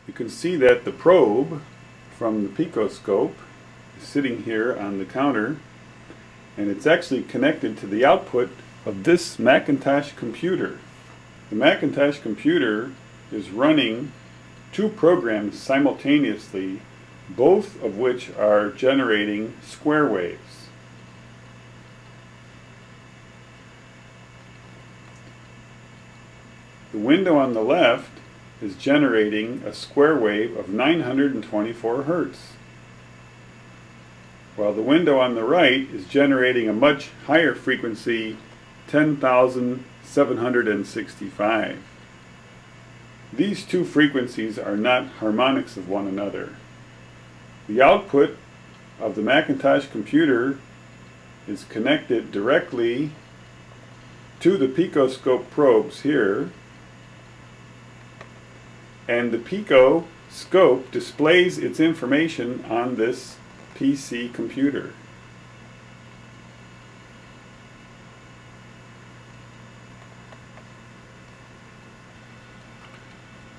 You can see that the probe from the picoscope is sitting here on the counter, and it's actually connected to the output of this Macintosh computer. The Macintosh computer is running two programs simultaneously, both of which are generating square waves. The window on the left is generating a square wave of 924 Hertz, while the window on the right is generating a much higher frequency, 10,765. These two frequencies are not harmonics of one another. The output of the Macintosh computer is connected directly to the picoscope probes here, and the picoscope displays its information on this PC computer.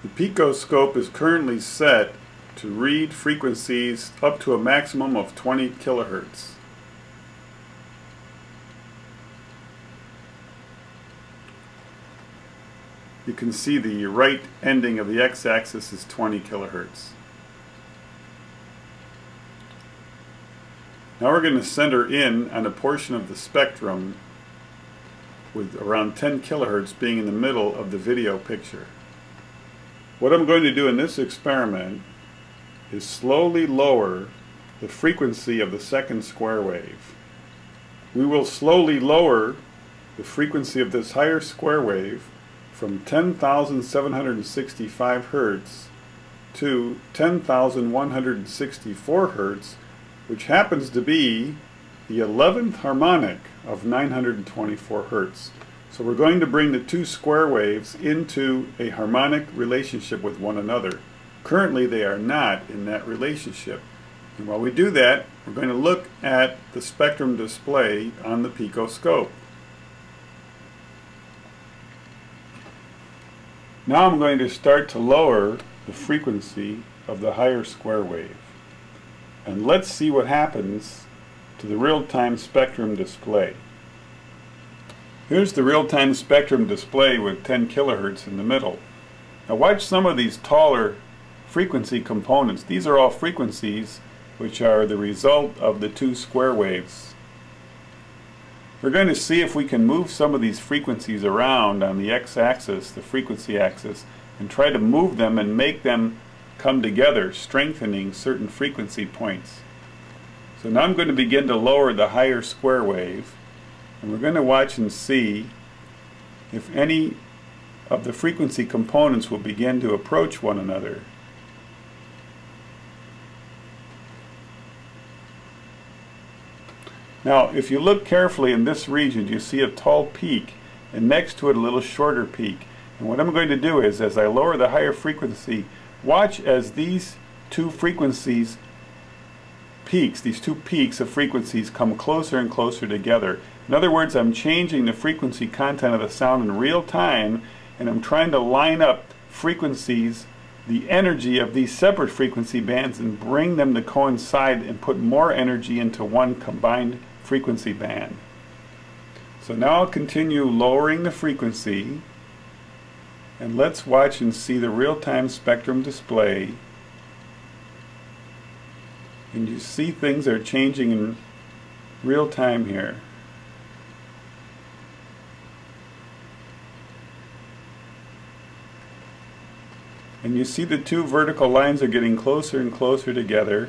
The picoscope is currently set to read frequencies up to a maximum of 20 kilohertz. You can see the right ending of the x-axis is 20 kilohertz. Now we're going to center in on a portion of the spectrum with around 10 kilohertz being in the middle of the video picture. What I'm going to do in this experiment is slowly lower the frequency of the second square wave. We will slowly lower the frequency of this higher square wave from 10,765 Hertz to 10,164 Hertz, which happens to be the 11th harmonic of 924 Hertz. So we're going to bring the two square waves into a harmonic relationship with one another. Currently they are not in that relationship. And while we do that, we're going to look at the spectrum display on the picoscope. Now I'm going to start to lower the frequency of the higher square wave. And let's see what happens to the real-time spectrum display. Here's the real-time spectrum display with 10 kilohertz in the middle. Now watch some of these taller frequency components. These are all frequencies which are the result of the two square waves. We're going to see if we can move some of these frequencies around on the x-axis, the frequency axis, and try to move them and make them come together, strengthening certain frequency points. So now I'm going to begin to lower the higher square wave, and we're going to watch and see if any of the frequency components will begin to approach one another. Now, if you look carefully in this region, you see a tall peak, and next to it a little shorter peak. And what I'm going to do is, as I lower the higher frequency, watch as these two frequencies peaks, these two peaks of frequencies come closer and closer together. In other words, I'm changing the frequency content of the sound in real time, and I'm trying to line up frequencies, the energy of these separate frequency bands, and bring them to coincide and put more energy into one combined frequency band. So now I'll continue lowering the frequency, and let's watch and see the real-time spectrum display. And you see things are changing in real time here. And you see the two vertical lines are getting closer and closer together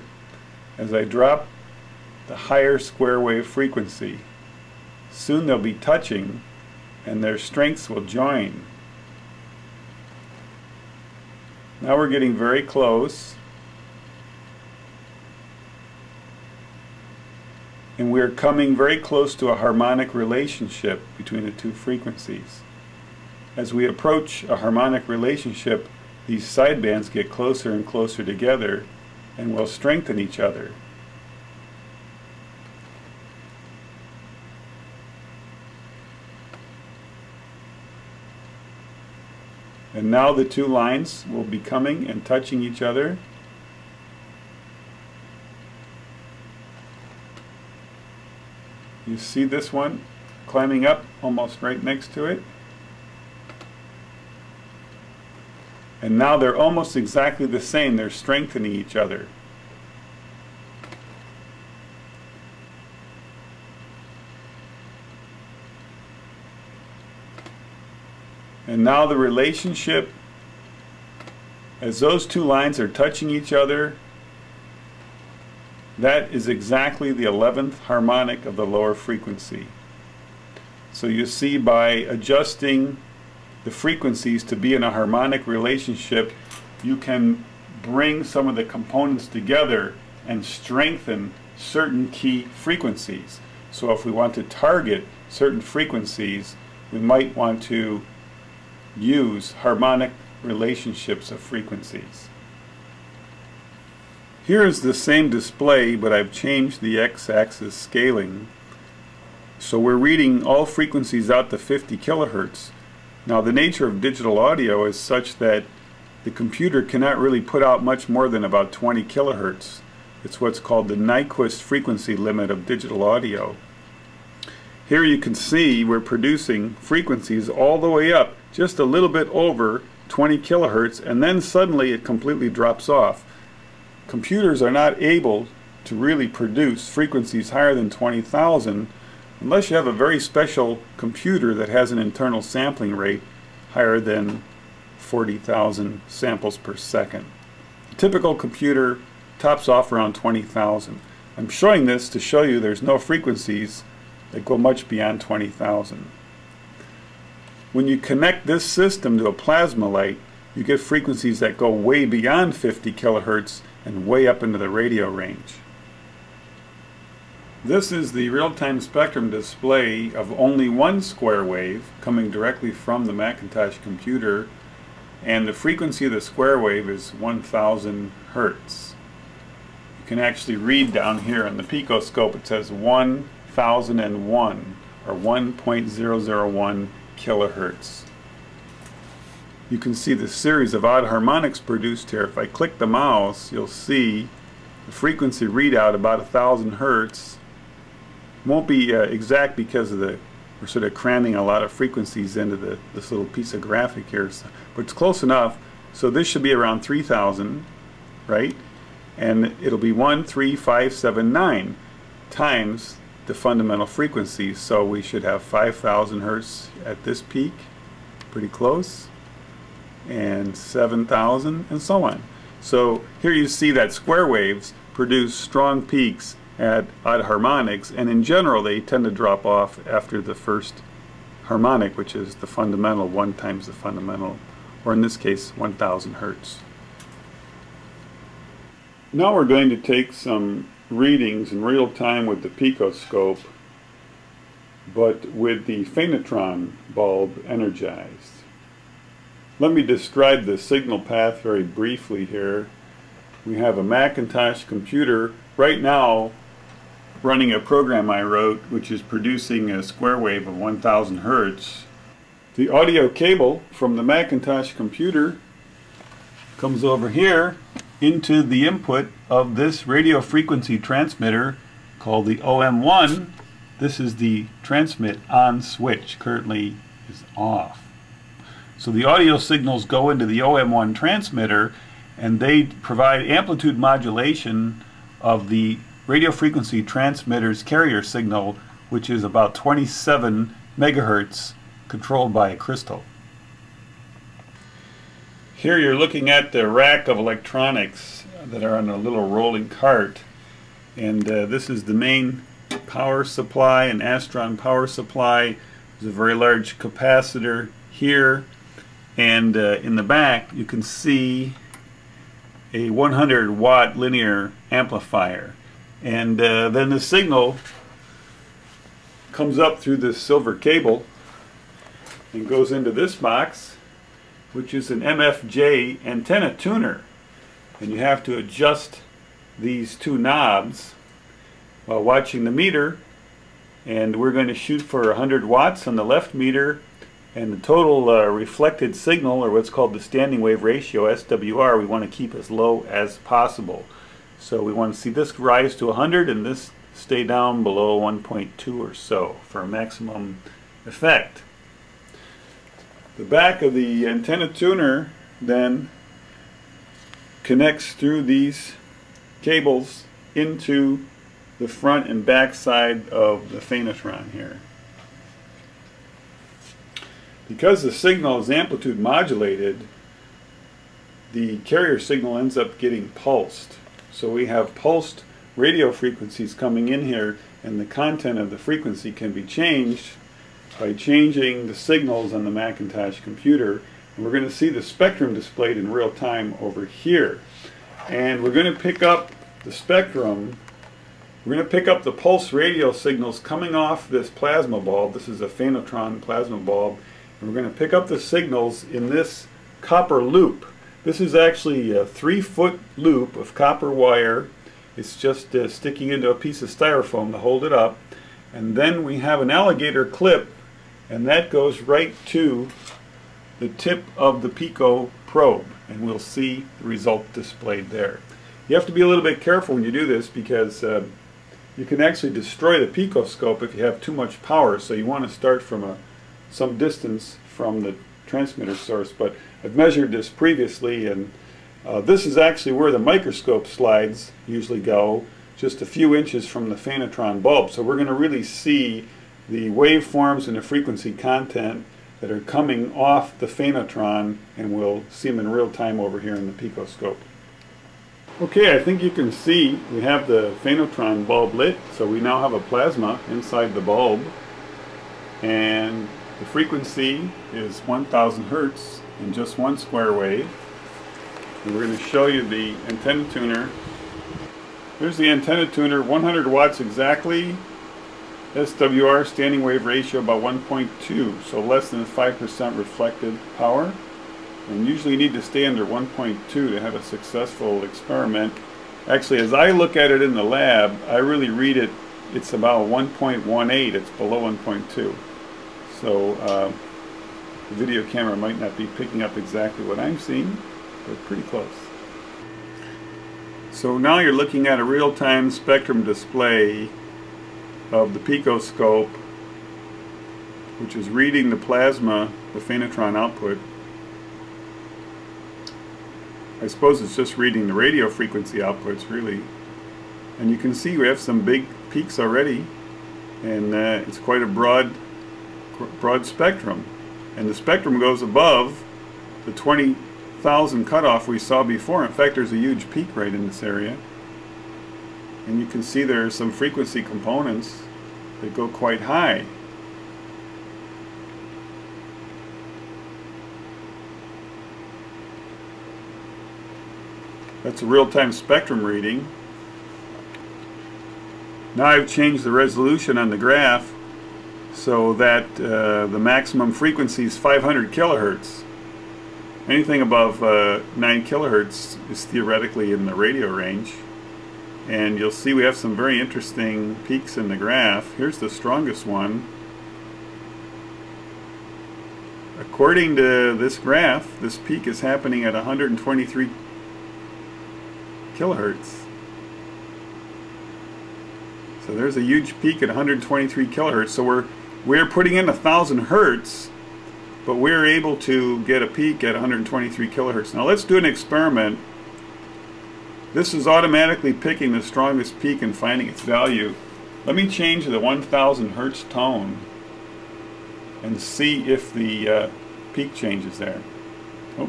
as I drop the higher square wave frequency. Soon they'll be touching and their strengths will join. Now we're getting very close, and we're coming very close to a harmonic relationship between the two frequencies. As we approach a harmonic relationship, these sidebands get closer and closer together and will strengthen each other. And now the two lines will be coming and touching each other. You see this one climbing up almost right next to it. And now they're almost exactly the same. They're strengthening each other. And now the relationship, as those two lines are touching each other, that is exactly the 11th harmonic of the lower frequency. So you see, by adjusting the frequencies to be in a harmonic relationship, you can bring some of the components together and strengthen certain key frequencies. So if we want to target certain frequencies, we might want to use harmonic relationships of frequencies. Here is the same display, but I've changed the x-axis scaling. So we're reading all frequencies out to 50 kilohertz. Now the nature of digital audio is such that the computer cannot really put out much more than about 20 kilohertz. It's what's called the Nyquist frequency limit of digital audio. Here you can see we're producing frequencies all the way up, just a little bit over 20 kilohertz, and then suddenly it completely drops off. Computers are not able to really produce frequencies higher than 20,000 unless you have a very special computer that has an internal sampling rate higher than 40,000 samples per second. A typical computer tops off around 20,000. I'm showing this to show you there's no frequencies that go much beyond 20,000. When you connect this system to a plasma light, you get frequencies that go way beyond 50 kilohertz and way up into the radio range. This is the real-time spectrum display of only one square wave coming directly from the Macintosh computer, and the frequency of the square wave is 1000 hertz. You can actually read down here on the picoscope, it says 1001 or 1.001 kilohertz. You can see the series of odd harmonics produced here. If I click the mouse, you'll see the frequency readout about 1000 hertz. Won't be exact because of we're sort of cramming a lot of frequencies into this little piece of graphic here, but it's close enough. So this should be around 3000, right? And it'll be 13579 times the fundamental frequency. So we should have 5000 hertz at this peak, pretty close, and 7000, and so on. So here you see that square waves produce strong peaks at odd harmonics, and in general they tend to drop off after the first harmonic, which is the fundamental, 1 times the fundamental, or in this case 1000 hertz. Now we're going to take some readings in real time with the picoscope, but with the phenotron bulb energized. Let me describe the signal path very briefly here. We have a Macintosh computer right now running a program I wrote, which is producing a square wave of 1000 hertz. The audio cable from the Macintosh computer comes over here into the input of this radio frequency transmitter called the OM1. This is the transmit on switch, currently is off. So the audio signals go into the OM1 transmitter, and they provide amplitude modulation of the radio frequency transmitter's carrier signal, which is about 27 megahertz, controlled by a crystal. Here you're looking at the rack of electronics that are on a little rolling cart, and this is the main power supply, an Astron power supply. There's a very large capacitor here, and in the back you can see a 100 watt linear amplifier, and then the signal comes up through this silver cable and goes into this box, which is an MFJ antenna tuner, and you have to adjust these two knobs while watching the meter, and we're going to shoot for 100 watts on the left meter And the total reflected signal, or what's called the standing wave ratio, SWR, we want to keep as low as possible. So we want to see this rise to 100 and this stay down below 1.2 or so for a maximum effect. The back of the antenna tuner then connects through these cables into the front and back side of the phanotron here. Because the signal is amplitude modulated, the carrier signal ends up getting pulsed. So we have pulsed radio frequencies coming in here, and the content of the frequency can be changed by changing the signals on the Macintosh computer. And we're going to see the spectrum displayed in real time over here. And we're going to pick up the spectrum. We're going to pick up the pulse radio signals coming off this plasma bulb. This is a phanotron plasma bulb. And we're going to pick up the signals in this copper loop. This is actually a 3-foot loop of copper wire. It's just sticking into a piece of styrofoam to hold it up. And then we have an alligator clip, and that goes right to the tip of the pico probe, and we'll see the result displayed there. You have to be a little bit careful when you do this, because you can actually destroy the picoscope if you have too much power. So you want to start from some distance from the transmitter source. But I've measured this previously, and this is actually where the microscope slides usually go, just a few inches from the phanotron bulb. So we're going to really see the waveforms and the frequency content that are coming off the phanotron, and we'll see them in real time over here in the picoscope. Okay, I think you can see we have the phanotron bulb lit, so we now have a plasma inside the bulb, and the frequency is 1000 Hertz in just one square wave. And we're going to show you the antenna tuner. Here's the antenna tuner, 100 watts exactly. SWR, standing wave ratio, about 1.2, so less than 5% reflected power. And usually you need to stay under 1.2 to have a successful experiment. Actually, as I look at it in the lab, I really read it, it's about 1.18, it's below 1.2. So the video camera might not be picking up exactly what I'm seeing, but pretty close. So now you're looking at a real-time spectrum display of the picoscope, which is reading the plasma, the phanotron output. I suppose it's just reading the radio frequency outputs, really. And you can see we have some big peaks already, and it's quite a broad spectrum. And the spectrum goes above the 20,000 cutoff we saw before. In fact, there's a huge peak right in this area. And you can see there are some frequency components that go quite high. That's a real-time spectrum reading. Now I've changed the resolution on the graph so that the maximum frequency is 500 kilohertz. Anything above 9 kilohertz is theoretically in the radio range. And you'll see we have some very interesting peaks in the graph. Here's the strongest one. According to this graph, this peak is happening at 123 kilohertz. So there's a huge peak at 123 kilohertz. So we're putting in 1000 hertz, but we're able to get a peak at 123 kilohertz. Now let's do an experiment. This is automatically picking the strongest peak and finding its value. Let me change the 1000 hertz tone and see if the peak changes there. Oh.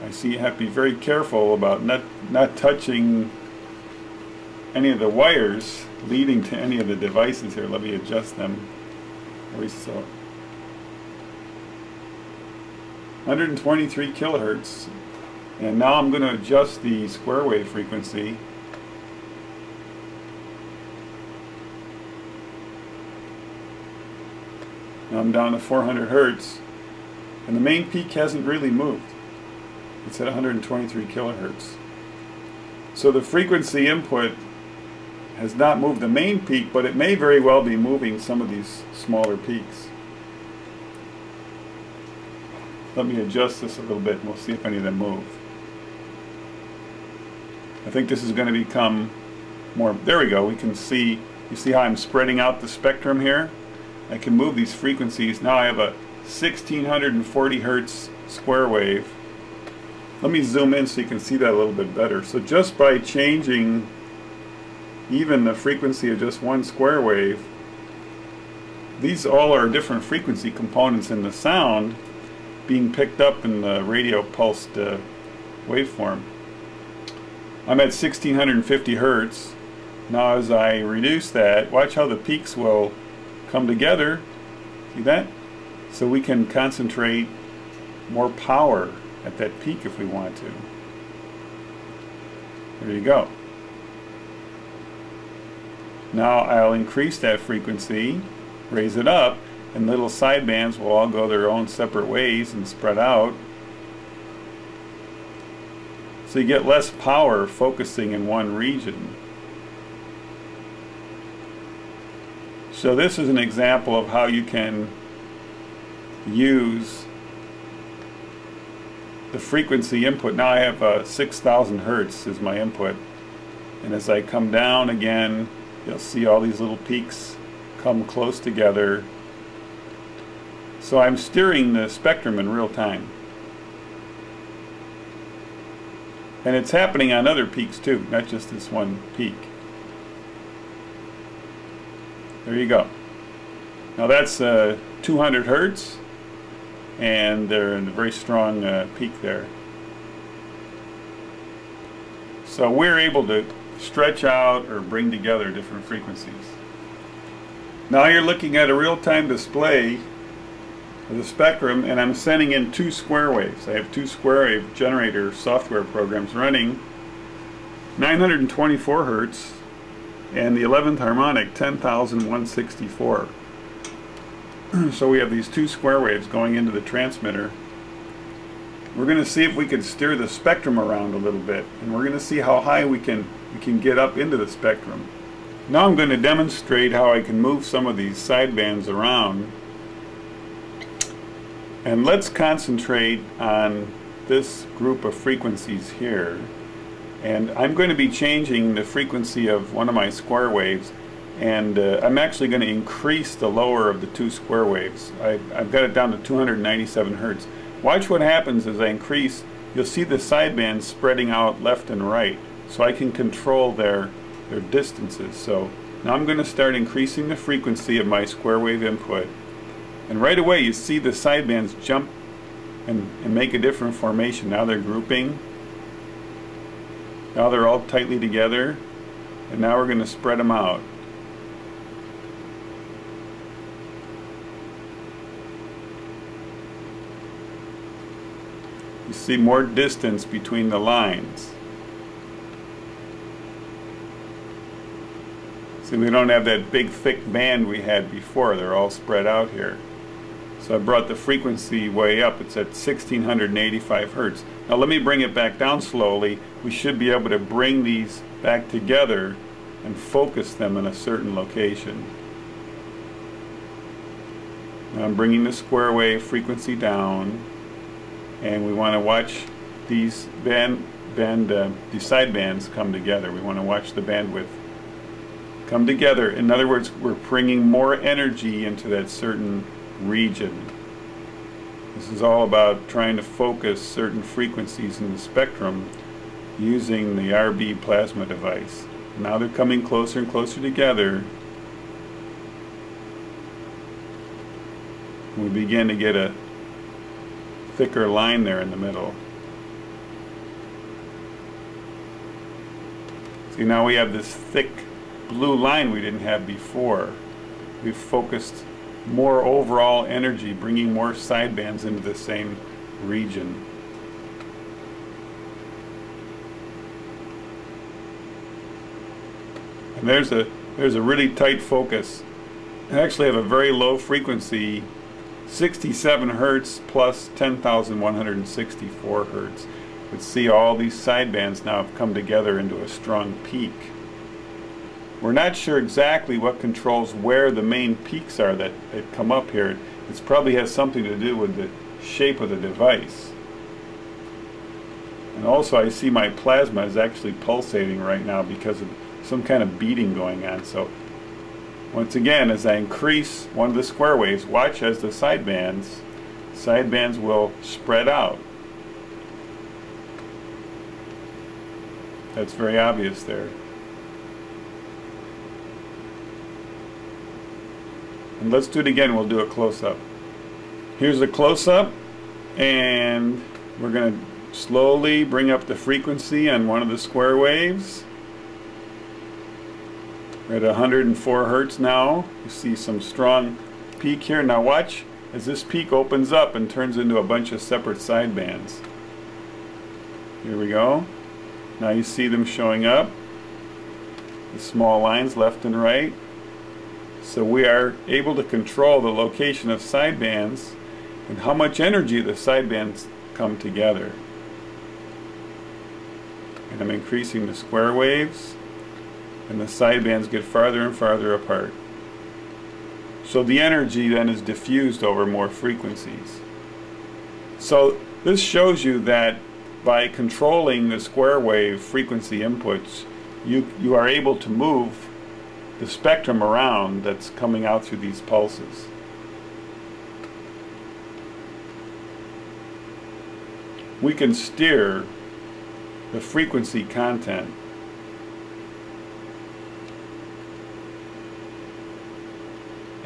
I see you have to be very careful about not touching any of the wires leading to any of the devices here. Let me adjust them. So 123 kilohertz. And now I'm going to adjust the square wave frequency. Now I'm down to 400 hertz. And the main peak hasn't really moved. It's at 123 kilohertz. So the frequency input has not moved the main peak, but it may very well be moving some of these smaller peaks. Let me adjust this a little bit and we'll see if any of them move. I think this is going to become more, there we go, we can see, you see how I'm spreading out the spectrum here? I can move these frequencies. Now I have a 1640 hertz square wave. Let me zoom in so you can see that a little bit better. So just by changing even the frequency of just one square wave, these all are different frequency components in the sound being picked up in the radio pulsed waveform. I'm at 1650 hertz. Now as I reduce that, watch how the peaks will come together. See that? So we can concentrate more power at that peak if we want to. There you go. Now I'll increase that frequency, raise it up, and little sidebands will all go their own separate ways and spread out. So you get less power focusing in one region. So this is an example of how you can use the frequency input. Now I have 6,000 hertz is my input, and as I come down again, you'll see all these little peaks come close together. So I'm steering the spectrum in real time, and it's happening on other peaks too, not just this one peak. There you go. Now that's 200 hertz, and they're in a very strong peak there. So we're able to stretch out or bring together different frequencies. Now you're looking at a real-time display of the spectrum, and I'm sending in two square waves. I have two square wave generator software programs running, 924 hertz and the 11th harmonic 10,164. So we have these two square waves going into the transmitter. We're going to see if we can steer the spectrum around a little bit, and we're going to see how high we can get up into the spectrum. Now I'm going to demonstrate how I can move some of these sidebands around. And let's concentrate on this group of frequencies here. And I'm going to be changing the frequency of one of my square waves, and I'm actually going to increase the lower of the two square waves. I've got it down to 297 hertz. Watch what happens as I increase. You'll see the sidebands spreading out left and right, so I can control their distances. So now I'm going to start increasing the frequency of my square wave input, and right away you see the sidebands jump and make a different formation. Now they're grouping. Now they're all tightly together, and now we're going to spread them out. You see more distance between the lines. See, we don't have that big thick band we had before. They're all spread out here. So I brought the frequency way up. It's at 1685 hertz. Now let me bring it back down slowly. We should be able to bring these back together and focus them in a certain location. Now I'm bringing the square wave frequency down, and we want to watch these these side bands come together. We want to watch the bandwidth come together. In other words, we're bringing more energy into that certain region. This is all about trying to focus certain frequencies in the spectrum using the RB plasma device. Now they're coming closer and closer together. We begin to get a thicker line there in the middle. See, now we have this thick blue line we didn't have before. We've focused more overall energy, bringing more sidebands into the same region. And there's a really tight focus. I actually have a very low frequency, 67 hertz plus 10,164 hertz. But see, all these sidebands now have come together into a strong peak. We're not sure exactly what controls where the main peaks are that come up here. It probably has something to do with shape of the device. And also I see my plasma is actually pulsating right now because of some kind of beating going on. So once again, as I increase one of the square waves, watch as the sidebands will spread out. That's very obvious there. And let's do it again. We'll do a close-up. Here's a close-up, and we're going to slowly bring up the frequency on one of the square waves. We're at 104 Hertz now. You see some strong peak here. Now watch as this peak opens up and turns into a bunch of separate sidebands. Here we go. Now you see them showing up, the small lines left and right. So we are able to control the location of sidebands and how much energy the sidebands come together. And I'm increasing the square waves, and the sidebands get farther and farther apart. So the energy then is diffused over more frequencies. So this shows you that by controlling the square wave frequency inputs, you are able to move the spectrum around that's coming out through these pulses. We can steer the frequency content.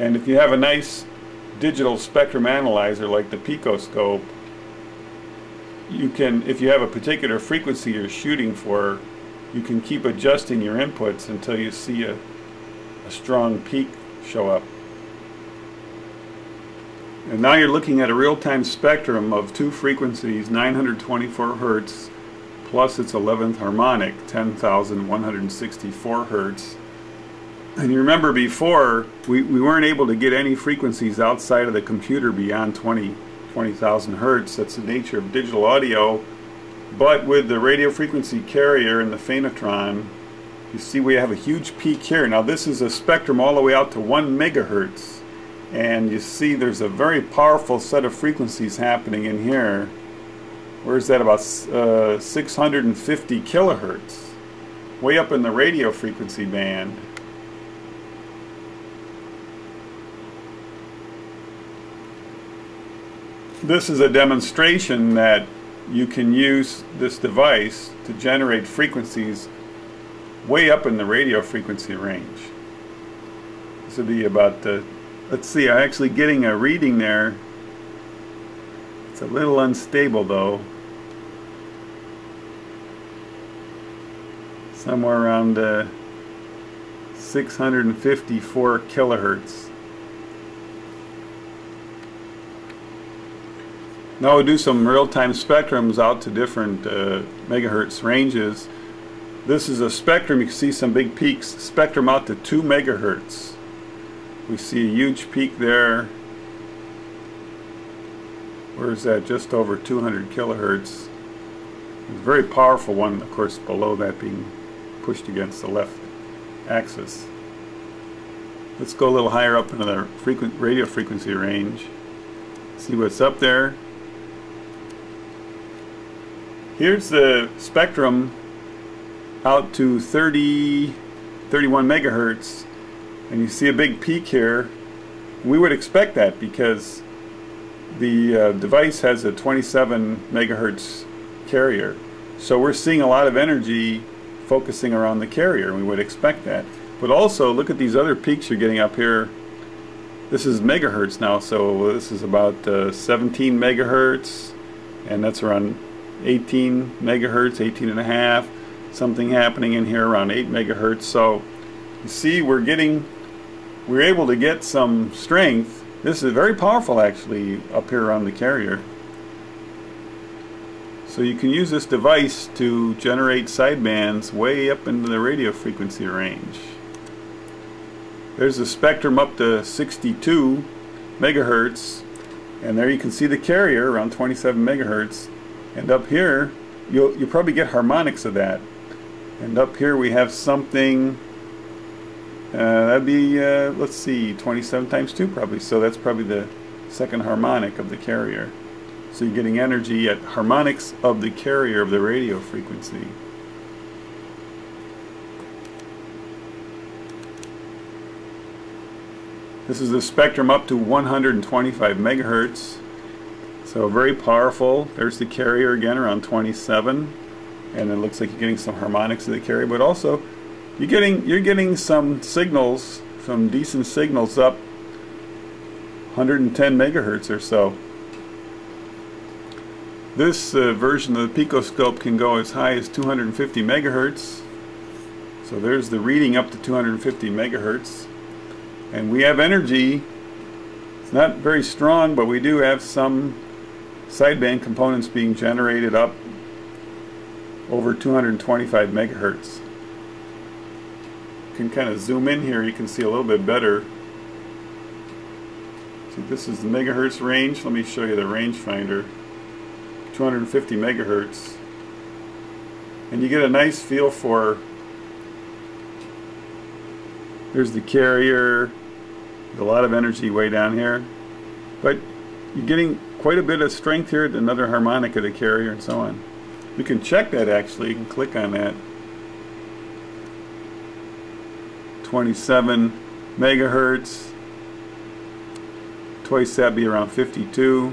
And if you have a nice digital spectrum analyzer like the picoscope, you can, if you have a particular frequency you're shooting for, you can keep adjusting your inputs until you see a strong peak show up. And now you're looking at a real-time spectrum of two frequencies, 924 Hertz plus its 11th harmonic, 10,164 Hertz. And you remember before, we weren't able to get any frequencies outside of the computer beyond 20,000 Hertz. That's the nature of digital audio. But with the radio frequency carrier and the phanetron, you see we have a huge peak here. Now this is a spectrum all the way out to 1 megahertz. And you see there's a very powerful set of frequencies happening in here. Where's that? About 650 kilohertz. Way up in the radio frequency band. This is a demonstration that you can use this device to generate frequencies way up in the radio frequency range. This would be about, let's see, I'm actually getting a reading there. It's a little unstable though. Somewhere around 654 kilohertz. Now we'll do some real-time spectrums out to different megahertz ranges. This is a spectrum. You can see some big peaks. Spectrum out to 2 megahertz. We see a huge peak there. Where is that? Just over 200 kilohertz. It's a very powerful one, of course, below that being pushed against the left axis. Let's go a little higher up into the radio frequency range. See what's up there. Here's the spectrum out to 31 megahertz, and you see a big peak here. We would expect that because the device has a 27 megahertz carrier. So we're seeing a lot of energy focusing around the carrier, and we would expect that. But also, look at these other peaks you're getting up here. This is megahertz now, so this is about 17 megahertz, and that's around 18 megahertz, 18 and a half, something happening in here around 8 megahertz. So you see we're able to get some strength. This is very powerful actually up here around the carrier. So you can use this device to generate sidebands way up into the radio frequency range. There's a spectrum up to 62 megahertz, and there you can see the carrier around 27 megahertz. And up here, you'll probably get harmonics of that. And up here we have something, that'd be, let's see, 27 times 2 probably. So that's probably the second harmonic of the carrier. So you're getting energy at harmonics of the carrier of the radio frequency. This is the spectrum up to 125 megahertz. So very powerful. There's the carrier again around 27. And it looks like you're getting some harmonics of the carrier, but also you're getting some signals, some decent signals up 110 megahertz or so. This version of the picoscope can go as high as 250 megahertz. So there's the reading up to 250 megahertz. And we have energy. It's not very strong, but we do have some sideband components being generated up over 225 megahertz. You can kind of zoom in here, you can see a little bit better. See, this is the megahertz range. Let me show you the rangefinder. 250 megahertz. And you get a nice feel for, there's the carrier, a lot of energy way down here, but you're getting quite a bit of strength here, another harmonic of the carrier and so on. We can check that actually, you can click on that. 27 megahertz, twice that'd be around 52.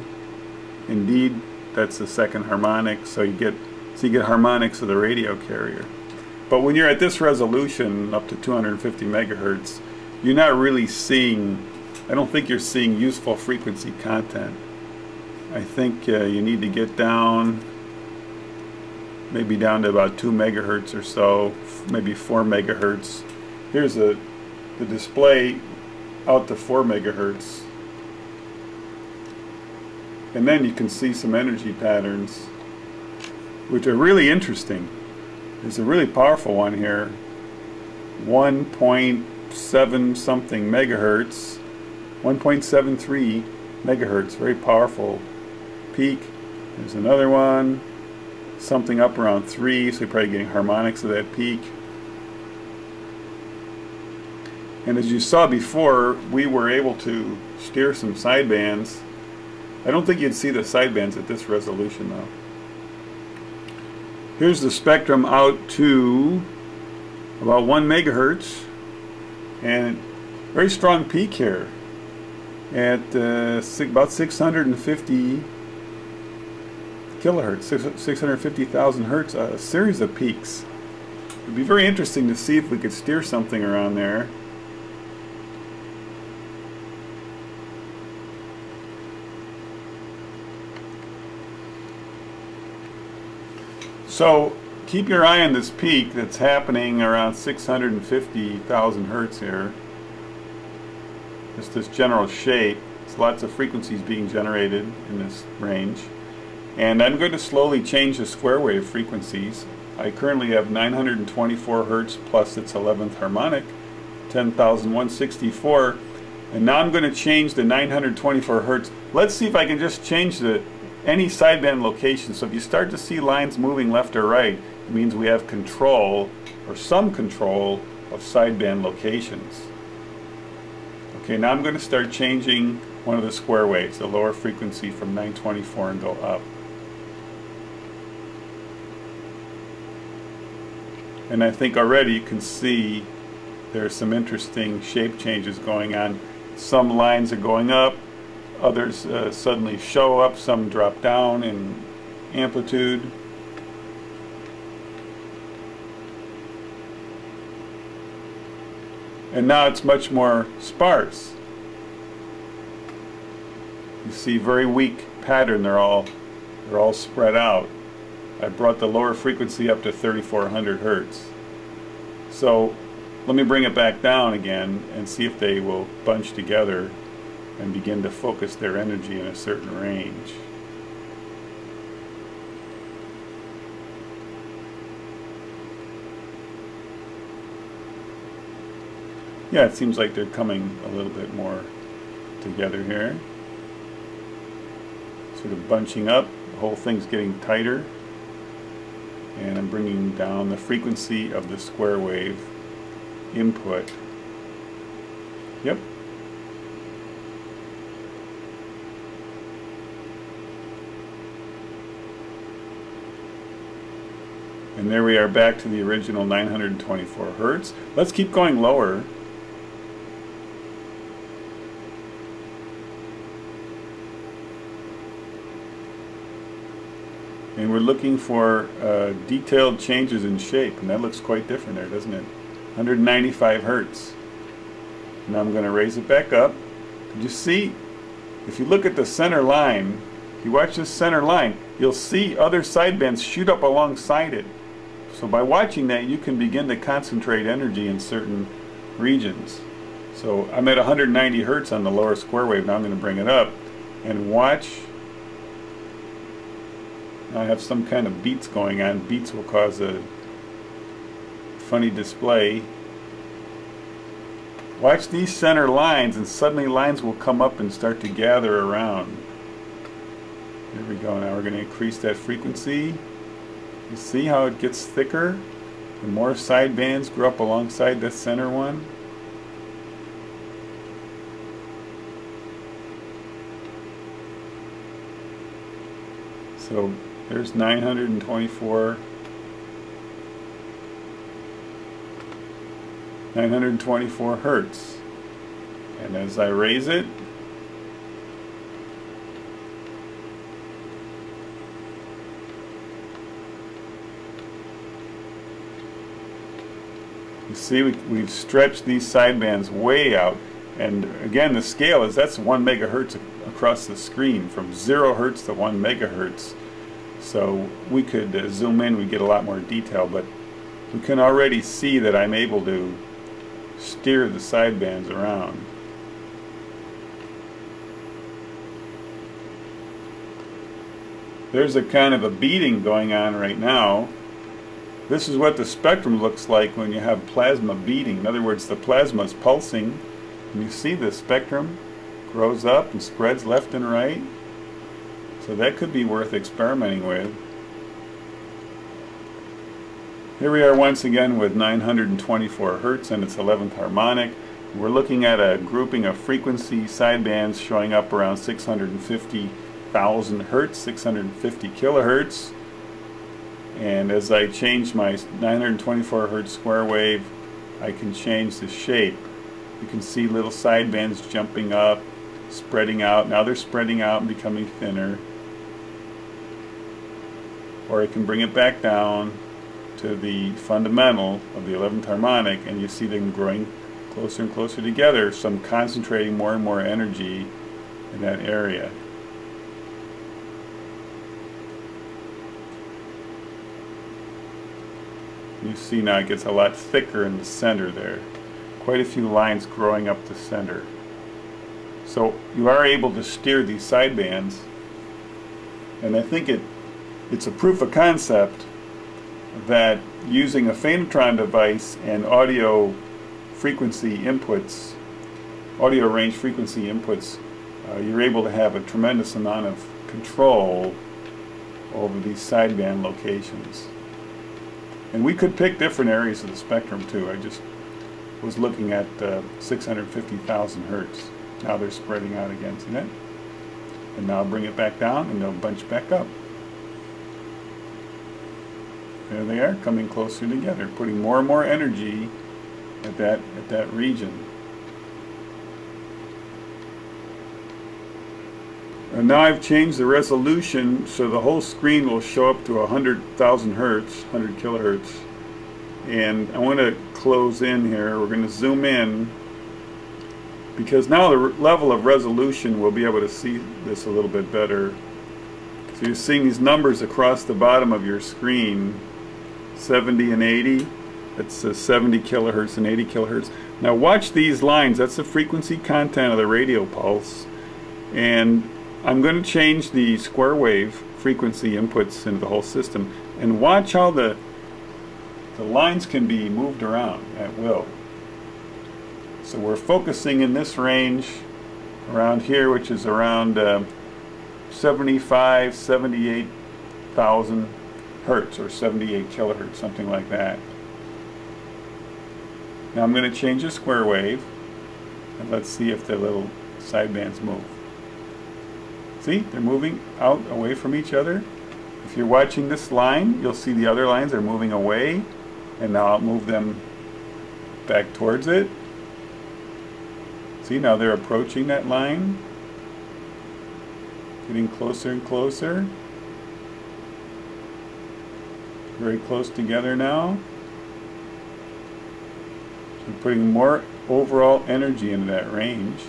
Indeed, that's the second harmonic, so you get harmonics of the radio carrier. But when you're at this resolution, up to 250 megahertz, you're not really seeing, I don't think you're seeing useful frequency content. I think you need to get down, maybe down to about 2 megahertz or so, maybe 4 megahertz. Here's the display out to 4 megahertz. And then you can see some energy patterns, which are really interesting. There's a really powerful one here, 1.7 something megahertz, 1.73 megahertz, very powerful peak. There's another one, something up around 3, so you're probably getting harmonics of that peak. And as you saw before, we were able to steer some sidebands. I don't think you'd see the sidebands at this resolution though. Here's the spectrum out to about 1 megahertz, and very strong peak here at about 650 kilohertz, 650,000 hertz, a series of peaks. It would be very interesting to see if we could steer something around there. So keep your eye on this peak that's happening around 650,000 hertz here. Just this general shape. There's lots of frequencies being generated in this range. And I'm going to slowly change the square wave frequencies. I currently have 924 hertz plus its 11th harmonic, 10,164. And now I'm going to change the 924 hertz. Let's see if I can just change any sideband location. So if you start to see lines moving left or right, it means we have control, or some control, of sideband locations. Okay, now I'm going to start changing one of the square waves, the lower frequency from 924, and go up. And I think already you can see there's some interesting shape changes going on. Some lines are going up, others suddenly show up, some drop down in amplitude. And now it's much more sparse. You see very weak pattern, they're all spread out. I brought the lower frequency up to 3400 hertz. So let me bring it back down again and see if they will bunch together and begin to focus their energy in a certain range. Yeah, it seems like they're coming a little bit more together here. Sort of bunching up, the whole thing's getting tighter. And I'm bringing down the frequency of the square wave input. Yep. And there we are back to the original 924 Hertz. Let's keep going lower. And we're looking for detailed changes in shape, and that looks quite different there, doesn't it? 195 Hertz. Now I'm going to raise it back up. Did you see? If you look at the center line, if you watch this center line, you'll see other sidebands shoot up alongside it. So by watching that, you can begin to concentrate energy in certain regions. So I'm at 190 Hertz on the lower square wave. Now I'm going to bring it up and watch. I have some kind of beats going on. Beats will cause a funny display. Watch these center lines, and suddenly lines will come up and start to gather around. There we go. Now we're going to increase that frequency. You see how it gets thicker? The more sidebands grow up alongside the center one. So there's 924 Hertz. And as I raise it, you see we've stretched these sidebands way out. And again, the scale is, that's 1 megahertz across the screen, from 0 hertz to 1 megahertz. So we could zoom in, we get a lot more detail, but we can already see that I'm able to steer the sidebands around. There's a kind of a beating going on right now. This is what the spectrum looks like when you have plasma beating. In other words, the plasma is pulsing, and you see the spectrum grows up and spreads left and right. So that could be worth experimenting with. Here we are once again with 924 Hertz and its 11th harmonic. We're looking at a grouping of frequency sidebands showing up around 650,000 Hertz, 650 kilohertz. And as I change my 924 Hertz square wave, I can change the shape. You can see little sidebands jumping up, spreading out. Now they're spreading out and becoming thinner. Or I can bring it back down to the fundamental of the 11th harmonic, and you see them growing closer and closer together, so I'm concentrating more and more energy in that area. You see now it gets a lot thicker in the center there. Quite a few lines growing up the center. So you are able to steer these sidebands, and I think it's a proof of concept that using a phanetron device and audio frequency inputs, audio range frequency inputs, you're able to have a tremendous amount of control over these sideband locations. And we could pick different areas of the spectrum too. I just was looking at 650,000 Hertz. Now they're spreading out again, see that? And now I'll bring it back down and they'll bunch back up. There they are, coming closer together, putting more and more energy at that region. And now I've changed the resolution so the whole screen will show up to 100,000 Hertz, 100 kilohertz. And I want to close in here. We're going to zoom in, because now the level of resolution we'll be able to see this a little bit better. So you're seeing these numbers across the bottom of your screen, 70 and 80. That's 70 kilohertz and 80 kilohertz. Now watch these lines. That's the frequency content of the radio pulse. And I'm going to change the square wave frequency inputs into the whole system. And watch how the lines can be moved around at will. So we're focusing in this range around here, which is around 75, 78,000 Hertz, or 78 kilohertz, something like that. Now I'm going to change the square wave, and let's see if the little sidebands move. See, they're moving out away from each other. If you're watching this line, you'll see the other lines are moving away, and now I'll move them back towards it. See, now they're approaching that line, getting closer and closer. Very close together now. So putting more overall energy into that range.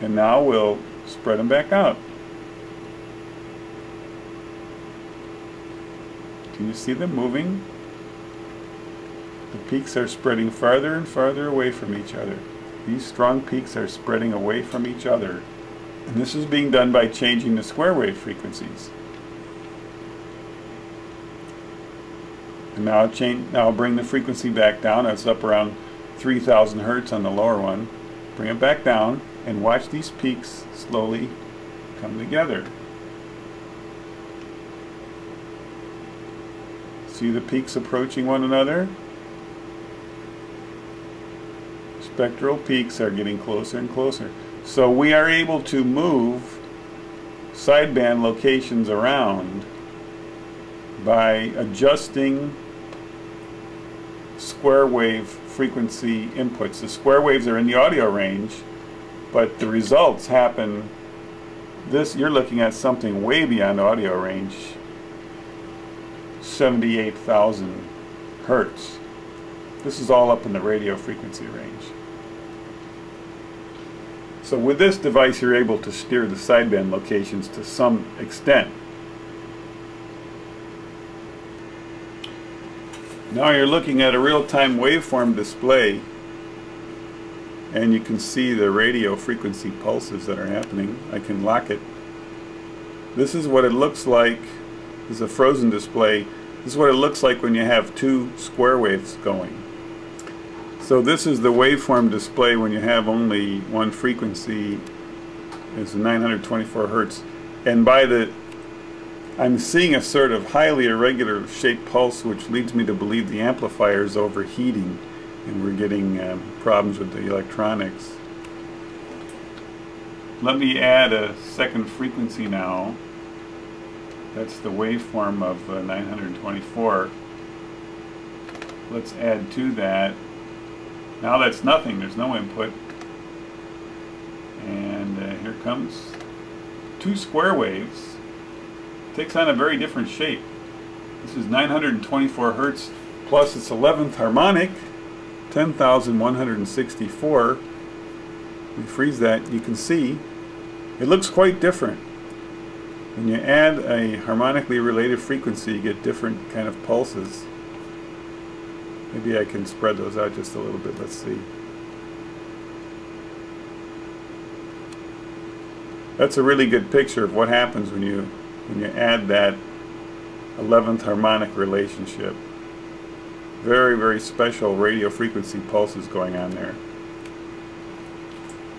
And now we'll spread them back out. Can you see them moving? The peaks are spreading farther and farther away from each other. These strong peaks are spreading away from each other. And this is being done by changing the square wave frequencies. And now I'll bring the frequency back down. It's up around 3,000 hertz on the lower one. Bring it back down and watch these peaks slowly come together. See the peaks approaching one another? Spectral peaks are getting closer and closer. So we are able to move sideband locations around by adjusting square wave frequency inputs. The square waves are in the audio range, but the results happen, you're looking at something way beyond audio range, 78,000 hertz. This is all up in the radio frequency range. So with this device you're able to steer the sideband locations to some extent. Now you're looking at a real-time waveform display, and you can see the radio frequency pulses that are happening. I can lock it. This is what it looks like. This is a frozen display. This is what it looks like when you have two square waves going. So this is the waveform display when you have only one frequency. It's 924 hertz. And I'm seeing a sort of highly irregular shaped pulse, which leads me to believe the amplifier is overheating and we're getting problems with the electronics. Let me add a second frequency now. That's the waveform of 924. Let's add to that. Now that's nothing, there's no input. And here comes two square waves. Takes on a very different shape. This is 924 hertz plus its 11th harmonic, 10,164. We freeze that, you can see it looks quite different. When you add a harmonically related frequency, you get different kind of pulses. Maybe I can spread those out just a little bit. Let's see. That's a really good picture of what happens when you add that 11th harmonic relationship. Very, very special radio frequency pulses going on there.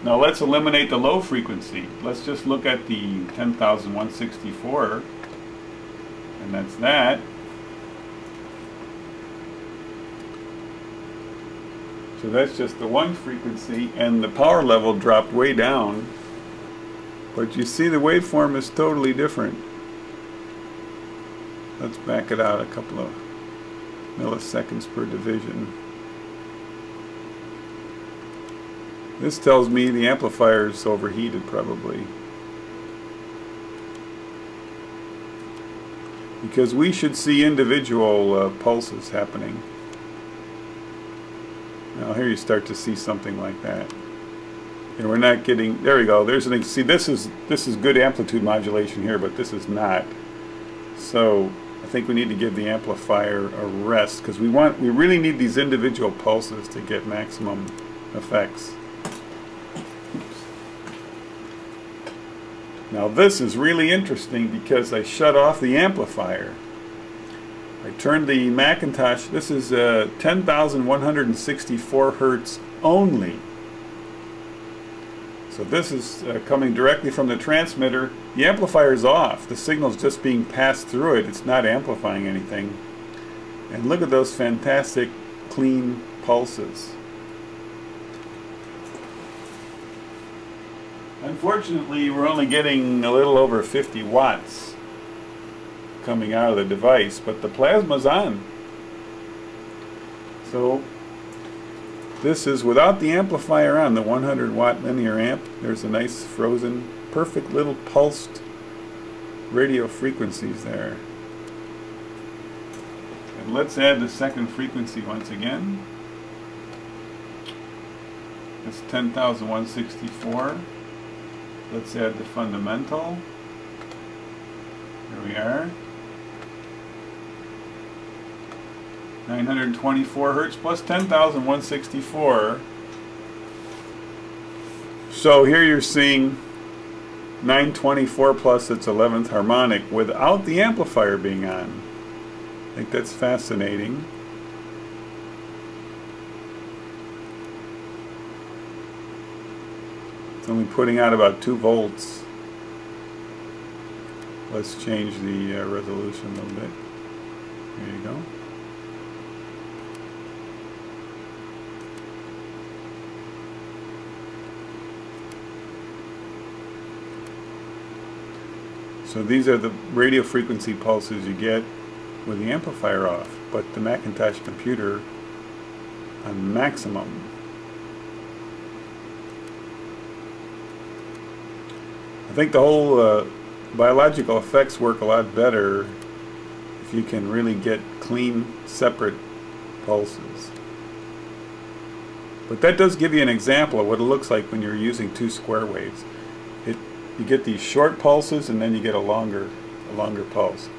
Now let's eliminate the low frequency. Let's just look at the 10,164, and that's that. So that's just the one frequency, and the power level dropped way down. But you see the waveform is totally different. Let's back it out a couple of milliseconds per division. This tells me the amplifier is overheated probably. Because we should see individual pulses happening. Now here you start to see something like that. And we're not getting, there we go, there's an, see this is good amplitude modulation here, but this is not. So I think we need to give the amplifier a rest, because we really need these individual pulses to get maximum effects. Oops. Now this is really interesting because I shut off the amplifier. I turned the Macintosh, this is 10,164 hertz only. So this is coming directly from the transmitter. The amplifier is off. The signal's just being passed through it. It's not amplifying anything. And look at those fantastic clean pulses. Unfortunately, we're only getting a little over 50 watts coming out of the device, but the plasma's on. So this is without the amplifier on, the 100 watt linear amp. There's a nice frozen, perfect little pulsed radio frequencies there. And let's add the second frequency once again. It's 10,164. Let's add the fundamental. Here we are. 924 hertz plus 10,164. So here you're seeing 924 plus its 11th harmonic without the amplifier being on. I think that's fascinating. It's only putting out about 2 volts. Let's change the resolution a little bit. There you go. So these are the radio frequency pulses you get with the amplifier off, but the Macintosh computer on maximum. I think the whole biological effects work a lot better if you can really get clean, separate pulses. But that does give you an example of what it looks like when you're using 2 square waves. You get these short pulses and then you get a longer pulse.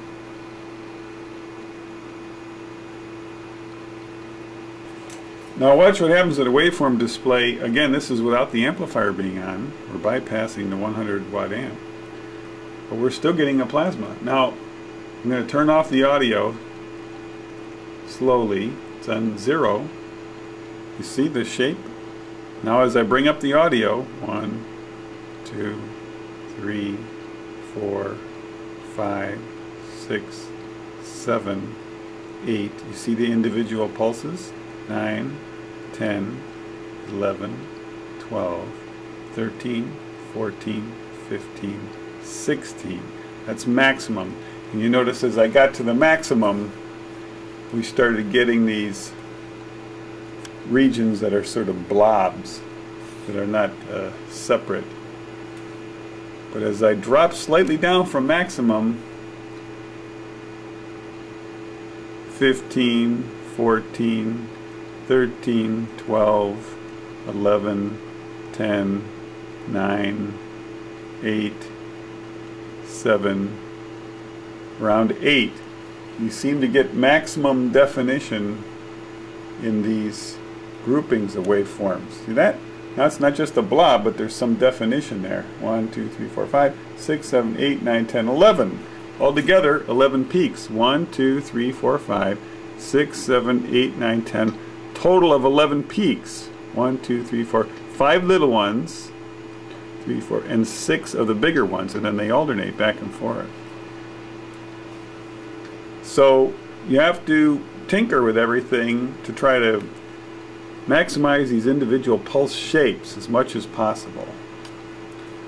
Now watch what happens at a waveform display. Again, this is without the amplifier being on. We're bypassing the 100 watt amp. But we're still getting a plasma. Now, I'm going to turn off the audio slowly. It's on 0. You see the shape? Now as I bring up the audio, 1, 2, 3, 4, 5, 6, 7, 8. You see the individual pulses? 9, 10, 11, 12, 13, 14, 15, 16. That's maximum. And you notice as I got to the maximum, we started getting these regions that are sort of blobs, that are not separate. But as I drop slightly down from maximum, 15, 14, 13, 12, 11, 10, 9, 8, 7, around 8. You seem to get maximum definition in these groupings of waveforms. See that? Now it's not just a blob, but there's some definition there. 1, 2, 3, 4, 5, 6, 7, 8, 9, 10, 11. Altogether, 11 peaks. 1, 2, 3, 4, 5, 6, 7, 8, 9, 10. Total of 11 peaks. 1, 2, 3, 4, 5 little ones, 3, 4, and 6 of the bigger ones, and then they alternate back and forth. So you have to tinker with everything to try to maximize these individual pulse shapes as much as possible.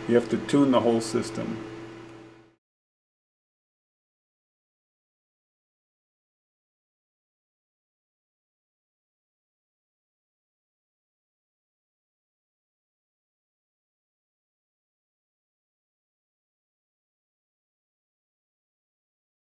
You have to tune the whole system.